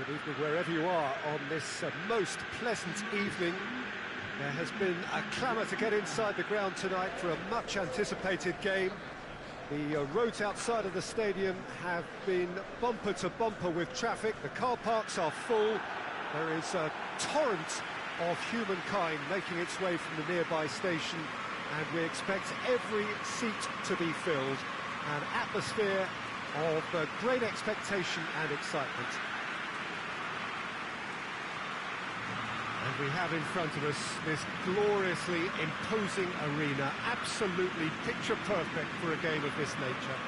Good evening wherever you are on this most pleasant evening. There has been a clamour to get inside the ground tonight for a much-anticipated game. The roads outside of the stadium have been bumper to bumper with traffic. The car parks are full. There is a torrent of humankind making its way from the nearby station, and we expect every seat to be filled. An atmosphere of great expectation and excitement. And we have in front of us this gloriously imposing arena, absolutely picture perfect for a game of this nature.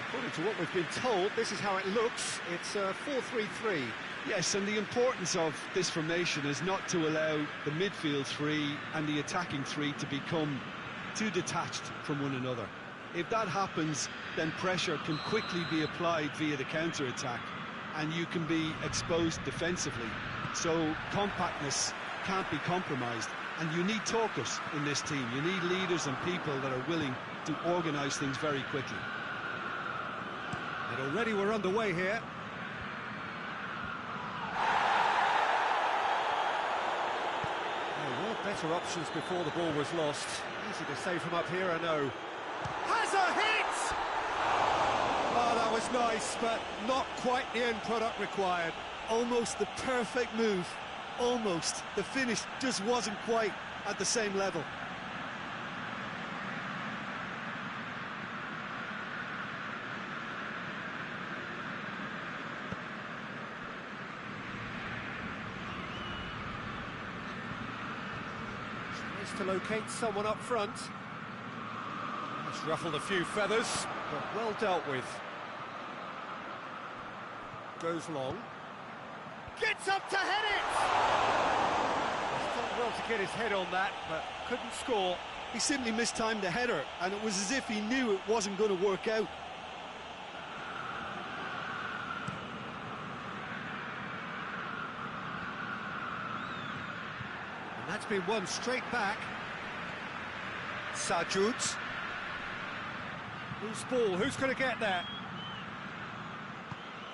According to what we've been told, this is how it looks. It's 4-3-3. Yes, and the importance of this formation is not to allow the midfield three and the attacking three to become too detached from one another. If that happens, then pressure can quickly be applied via the counter-attack, and you can be exposed defensively. So compactness can't be compromised, and you need talkers in this team. You need leaders and people that are willing to organise things very quickly. And already we're underway here. There were better options before the ball was lost. Easy to say from up here, I know. Has a hit! Oh, that was nice, but not quite the end product required. Almost the perfect move. Almost. The finish just wasn't quite at the same level. Tries to locate someone up front. It's ruffled a few feathers, but well dealt with. Goes long. Gets up to head it! He's done well to get his head on that, but couldn't score. He simply mistimed the header, and it was as if he knew it wasn't going to work out. And that's been won straight back. Sajud. Who's ball? Who's going to get there?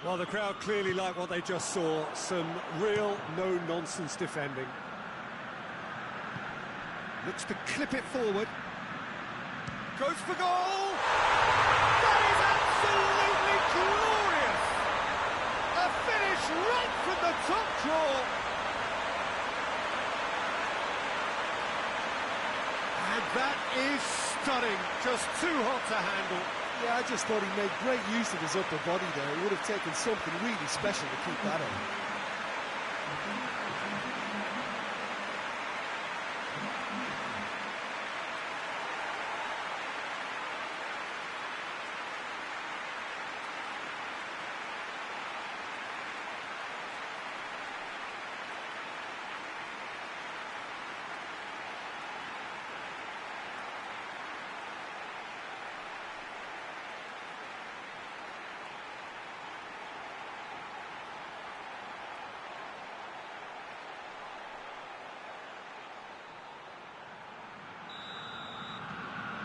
Well, the crowd clearly like what they just saw. Some real no-nonsense defending. Looks to clip it forward. Goes for goal! That is absolutely glorious! A finish right from the top draw. And that is stunning. Just too hot to handle. Yeah, I just thought he made great use of his upper body there. It would have taken something really special to keep that on.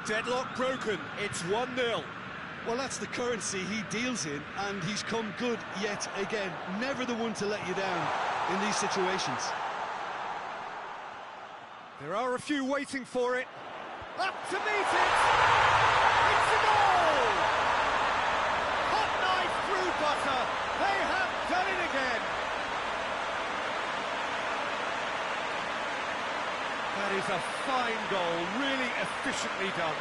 Deadlock broken, it's 1-0. Well, that's the currency he deals in, and he's come good yet again. Never the one to let you down in these situations. There are a few waiting for it. Up to meet it! It's a goal! Hot knife through butter. They have done it again. That is a fine goal, really efficiently done.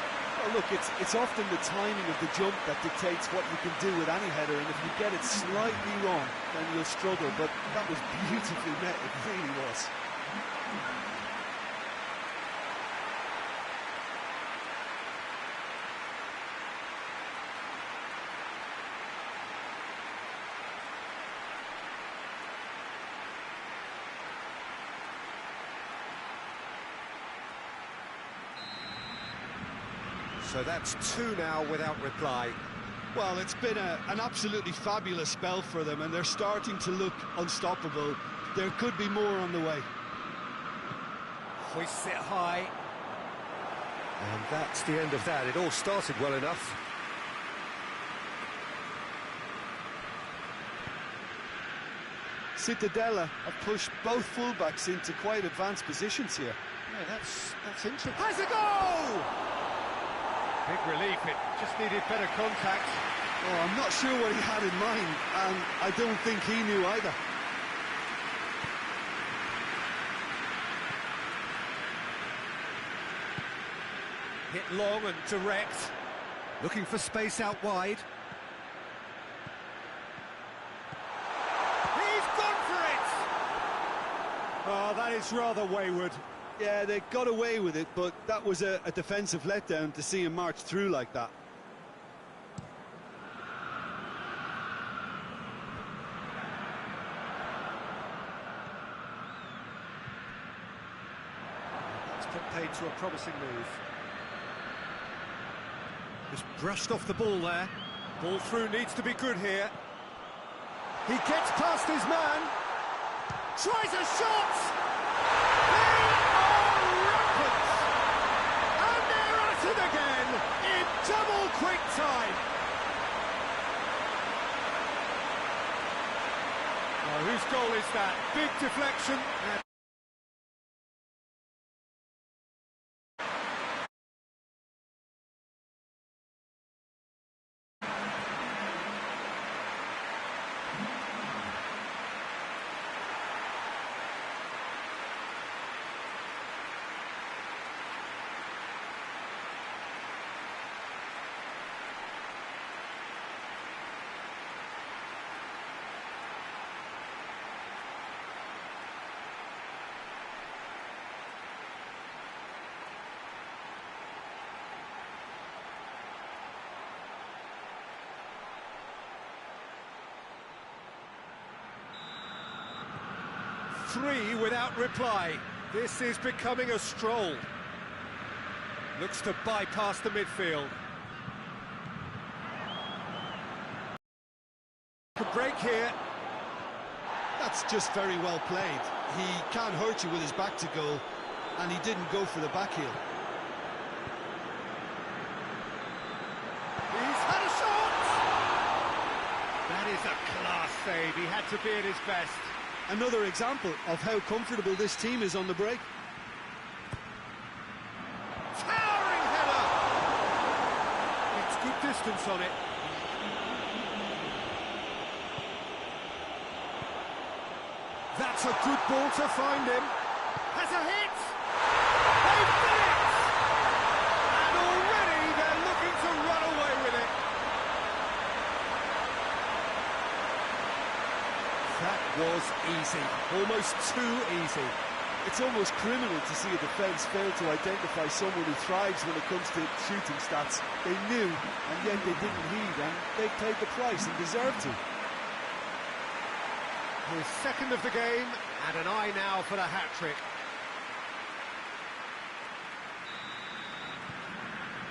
Well, look, it's often the timing of the jump that dictates what you can do with any header, and if you get it slightly wrong, then you'll struggle, but that was beautifully met, it really was. So that's two now without reply. Well, it's been an absolutely fabulous spell for them, and they're starting to look unstoppable. There could be more on the way. Hoists it high. And that's the end of that. It all started well enough. Citadella have pushed both fullbacks into quite advanced positions here. Yeah, that's interesting. Has a goal! Big relief, it just needed better contact. Oh, I'm not sure what he had in mind, and I don't think he knew either. Hit long and direct. Looking for space out wide. He's gone for it! Oh, that is rather wayward. Yeah, they got away with it, but that was a defensive letdown to see him march through like that. That's put paid to a promising move. Just brushed off the ball there. Ball through needs to be good here. He gets past his man. Tries a shot! They are rampant! And they're at it again in double quick time. Oh, whose goal is that? Big deflection. Three without reply. This is becoming a stroll. Looks to bypass the midfield. A break here. That's just very well played. He can't hurt you with his back to goal, and he didn't go for the back heel. He's had a shot! That is a class save. He had to be at his best. Another example of how comfortable this team is on the break. Towering header! It's good distance on it. That's a good ball to find him. Has a hit! They've done it! And already they're looking to run away with it. That was easy, almost too easy. It's almost criminal to see a defence fail to identify someone who thrives when it comes to shooting stats. They knew, and yet they didn't heed, and they paid the price and deserved to. His second of the game, and an eye now for the hat-trick.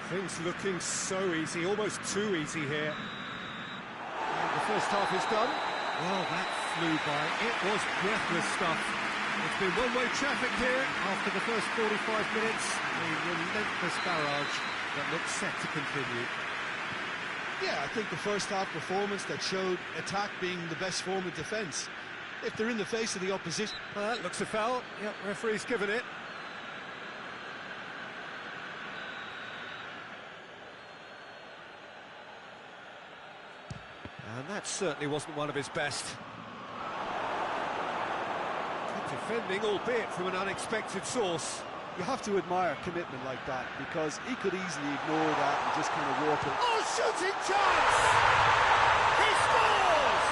Things looking so easy, almost too easy here. And the first half is done. Well, that flew by. It was breathless stuff. It's been one-way traffic here after the first 45 minutes. A relentless barrage that looks set to continue. Yeah, I think the first half performance that showed attack being the best form of defence. If they're in the face of the opposition... Well, that looks a foul. Yep, referee's given it. And that certainly wasn't one of his best. Good defending, albeit from an unexpected source. You have to admire commitment like that, because he could easily ignore that and just kind of walk it. Oh, shooting chance! He scores!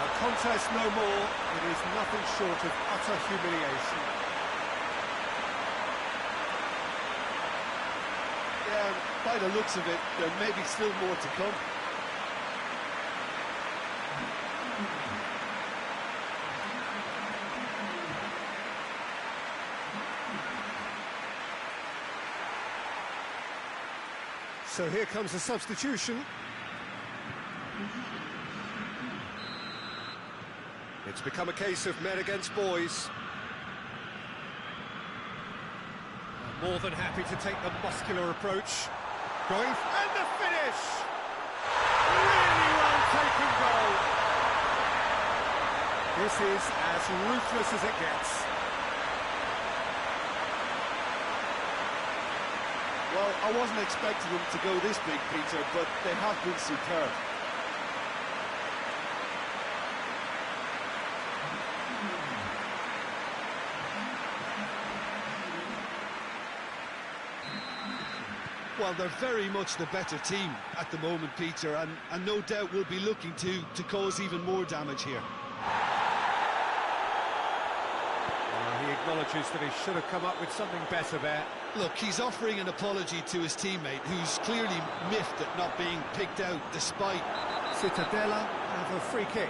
A contest no more. It is nothing short of utter humiliation. Yeah, by the looks of it, there may be still more to come. So here comes a substitution. It's become a case of men against boys. More than happy to take the muscular approach. Going, and the finish! Really well taken goal. This is as ruthless as it gets. Well, I wasn't expecting them to go this big, Peter, but they have been superb. Well, they're very much the better team at the moment, Peter, and no doubt will be looking to cause even more damage here. He acknowledges that he should have come up with something better there. Look, he's offering an apology to his teammate, who's clearly miffed at not being picked out despite... Cittadella have a free kick.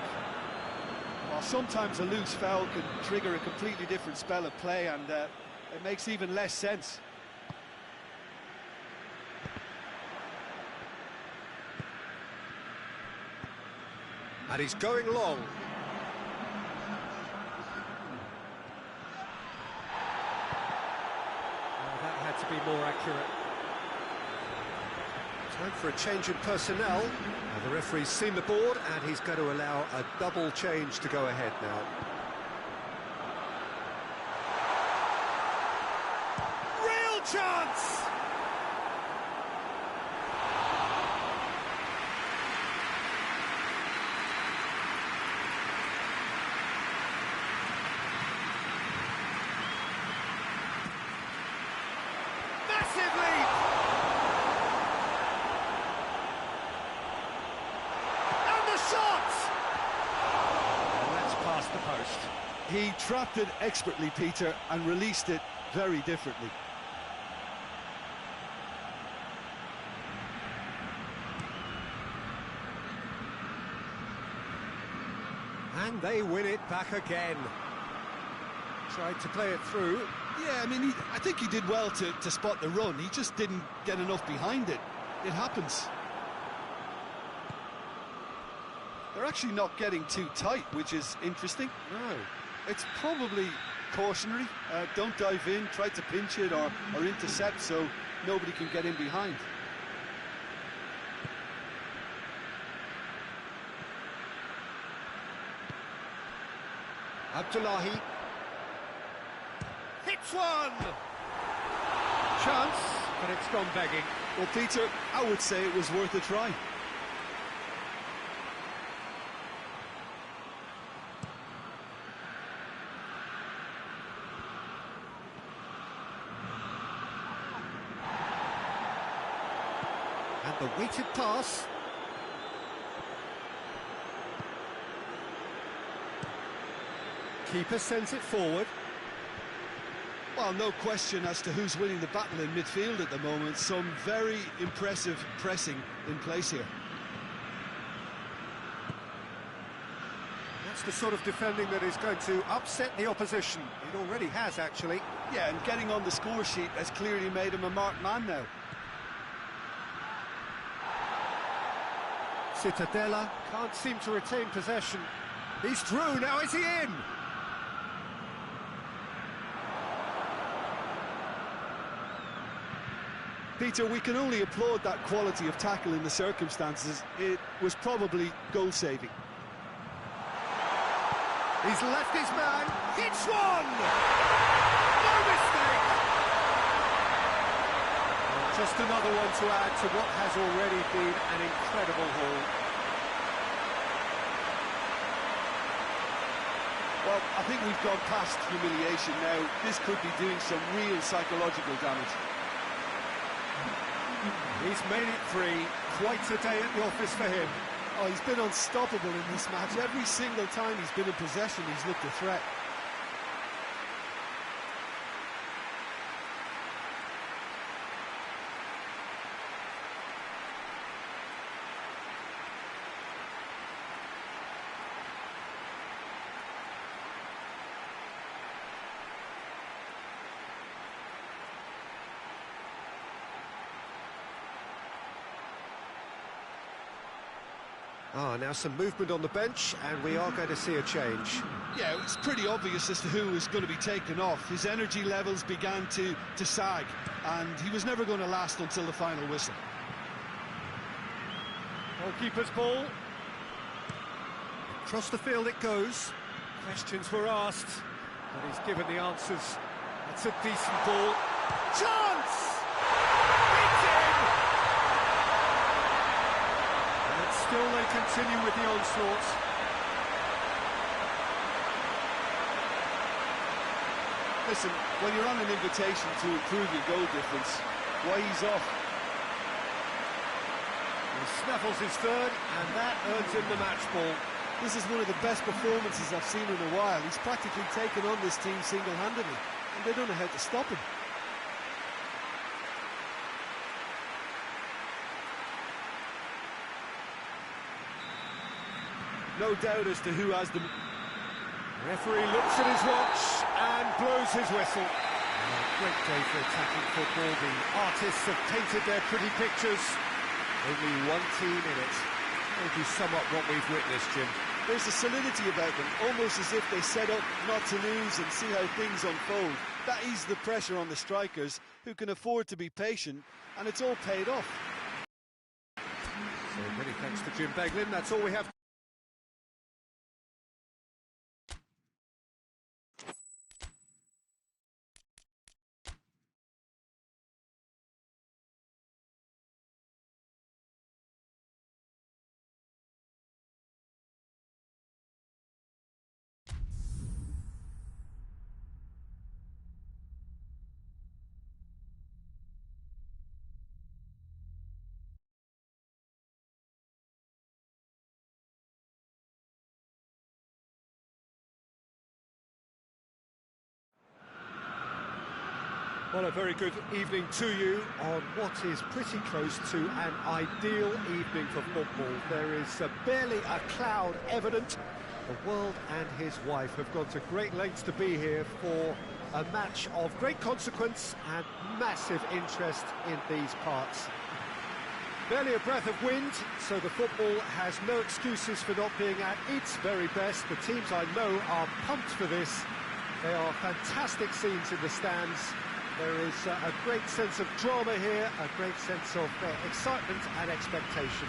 Well, sometimes a loose foul can trigger a completely different spell of play, and it makes even less sense. And he's going long. That had to be more accurate. Time for a change in personnel. The referee's seen the board, and he's going to allow a double change to go ahead now. Real chance! He trapped it expertly, Peter, and released it very differently. And they win it back again. Tried to play it through. Yeah, I mean, I think he did well to spot the run. He just didn't get enough behind it. It happens. They're actually not getting too tight, which is interesting. No. It's probably cautionary. Don't dive in, try to pinch it or intercept so nobody can get in behind. Abdullahi. Hits one! Chance, but it's gone begging. Well, Peter, I would say it was worth a try. And the weighted pass. Keeper sends it forward. Well, no question as to who's winning the battle in midfield at the moment. Some very impressive pressing in place here. That's the sort of defending that is going to upset the opposition. It already has, actually. Yeah, and getting on the score sheet has clearly made him a marked man now. Cittadella can't seem to retain possession. He's through, now is he in? Peter, we can only applaud that quality of tackle in the circumstances. It was probably goal-saving. He's left his man, hits one! No mistake! Just another one to add to what has already been an incredible haul. Well, I think we've gone past humiliation now. This could be doing some real psychological damage. He's made it three. Quite a day at the office for him. Oh, he's been unstoppable in this match. Every single time he's been in possession, he's looked a threat. Now some movement on the bench, and we are going to see a change. Yeah, it's pretty obvious as to who was going to be taken off. His energy levels began to sag, and he was never going to last until the final whistle. Goalkeeper's ball. Across the field it goes. Questions were asked, but he's given the answers. It's a decent ball. Chance! It's in! And still they continue with the onslaught. Listen, when you're on an invitation to improve your goal difference, why ease off? He snaffles his third, and that earns him the match ball. This is one of the best performances I've seen in a while. He's practically taken on this team single-handedly, and they don't know how to stop him. No doubt as to who has the... Referee looks at his watch and blows his whistle. Great day for attacking football. The artists have painted their pretty pictures. Only one team in it. Maybe sum up what we've witnessed, Jim. There's a solidity about them, almost as if they set up not to lose and see how things unfold. That eases the pressure on the strikers, who can afford to be patient, and it's all paid off. So many thanks to Jim Beglin. That's all we have. Well, a very good evening to you on what is pretty close to an ideal evening for football. There is barely a cloud evident. The world and his wife have gone to great lengths to be here for a match of great consequence and massive interest in these parts. Barely a breath of wind, so the football has no excuses for not being at its very best. The teams I know are pumped for this. They are fantastic scenes in the stands. There is a great sense of drama here, a great sense of excitement and expectation.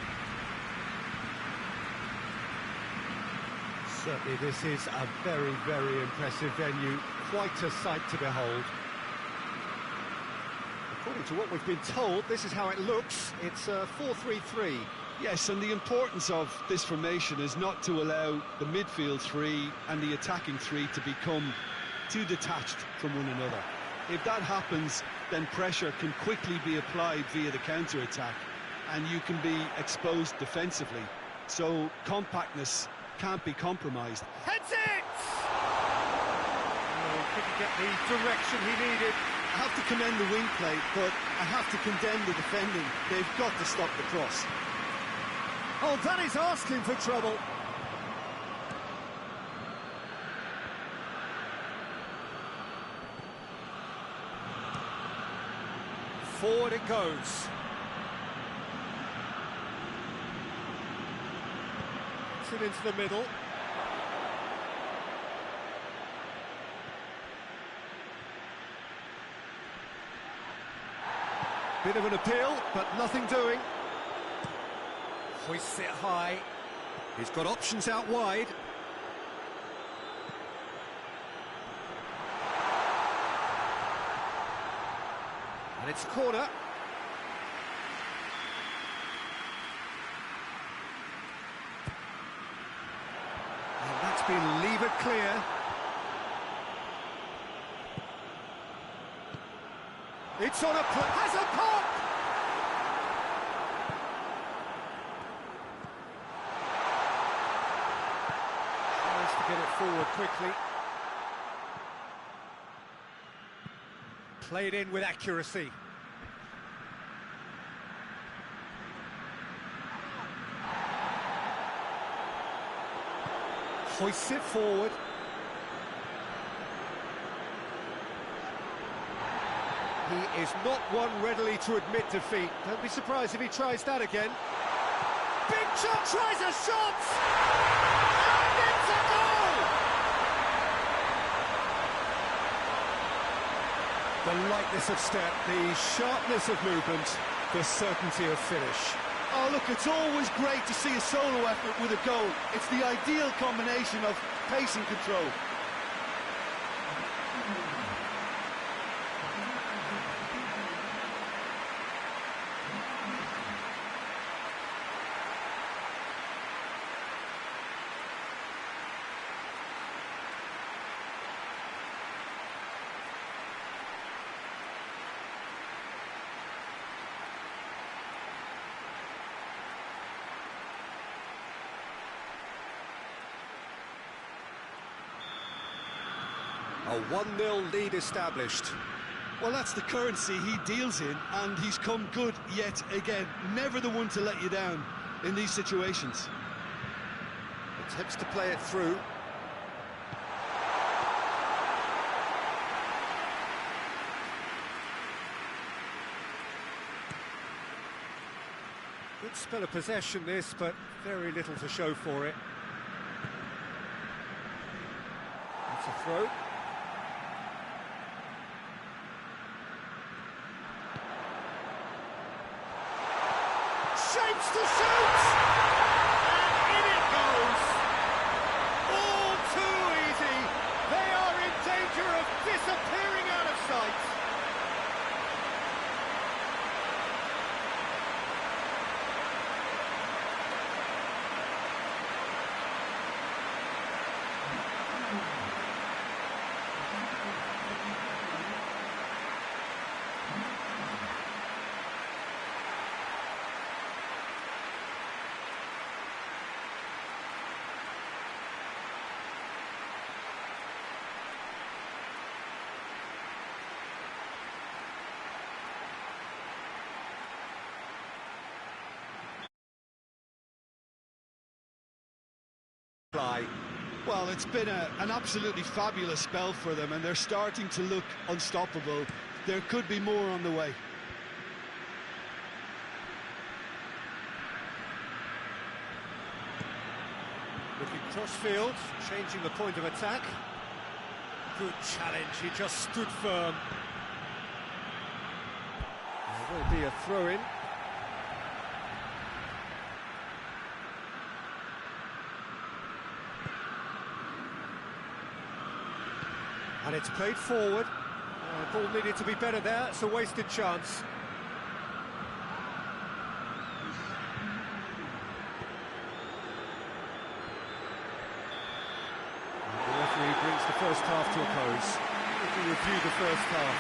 Certainly this is a very, very impressive venue, quite a sight to behold. According to what we've been told, this is how it looks. It's 4-3-3. Yes, and the importance of this formation is not to allow the midfield three and the attacking three to become too detached from one another. If that happens, then pressure can quickly be applied via the counter-attack, and you can be exposed defensively. So compactness can't be compromised. Heads it! Oh, couldn't get the direction he needed. I have to commend the wing play, but I have to condemn the defending. They've got to stop the cross. Oh, that is asking for trouble. Forward it goes. It's it into the middle. Bit of an appeal, but nothing doing. Hoists it high. He's got options out wide. And it's a corner. And that's been levered clear. It's on has a pop! Tries to get it forward quickly. Played in with accuracy. Hoists it forward. He is not one readily to admit defeat. Don't be surprised if he tries that again. Big shot, tries a shot! And it's a goal! The lightness of step, the sharpness of movement, the certainty of finish. Oh, look, it's always great to see a solo effort with a goal. It's the ideal combination of pace and control. A 1-0 lead established. Well, that's the currency he deals in, and he's come good yet again. Never the one to let you down in these situations. Attempts to play it through. Good spell of possession this, but very little to show for it. That's a throw. Shapes to shoot! And in it goes! All too easy! They are in danger of disappearing out of sight! Well, it's been an absolutely fabulous spell for them, and they're starting to look unstoppable. There could be more on the way. Looking cross-field, changing the point of attack. Good challenge, he just stood firm. There will be a throw-in. And it's played forward. Ball needed to be better there. It's a wasted chance. And the referee brings the first half to a close. If we review the first half.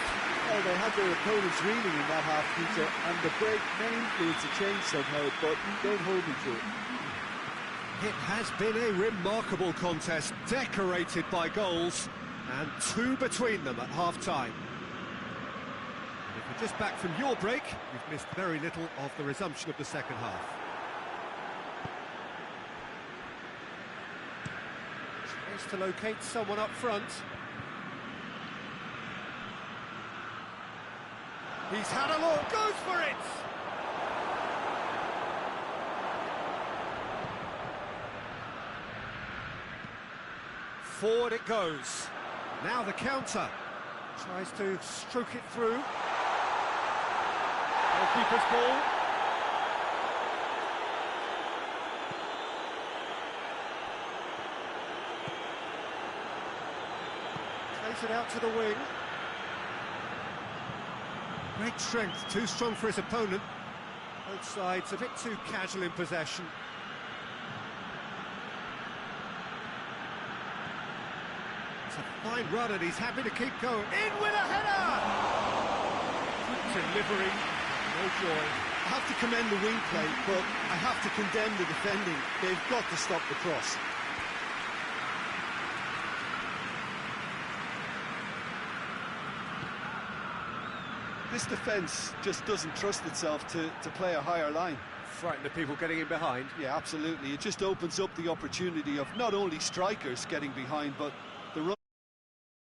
Well, they had their opponents reeling in that half, Peter, and the break may influence a change somehow, but don't hold me to it. It has been a remarkable contest, decorated by goals. And two between them at half-time. If you're just back from your break, you've missed very little of the resumption of the second half. Tries to locate someone up front. He's had a look, goes for it! Forward it goes. Now the counter. Tries to stroke it through. Goalkeeper's ball. Plays it out to the wing. Great strength, too strong for his opponent. Both sides a bit too casual in possession. A fine run, and he's happy to keep going. In with a header! Good delivery, no joy. I have to commend the wing play, but I have to condemn the defending. They've got to stop the cross. This defence just doesn't trust itself to play a higher line. Frightened of people getting in behind. Yeah, absolutely. It just opens up the opportunity of not only strikers getting behind, but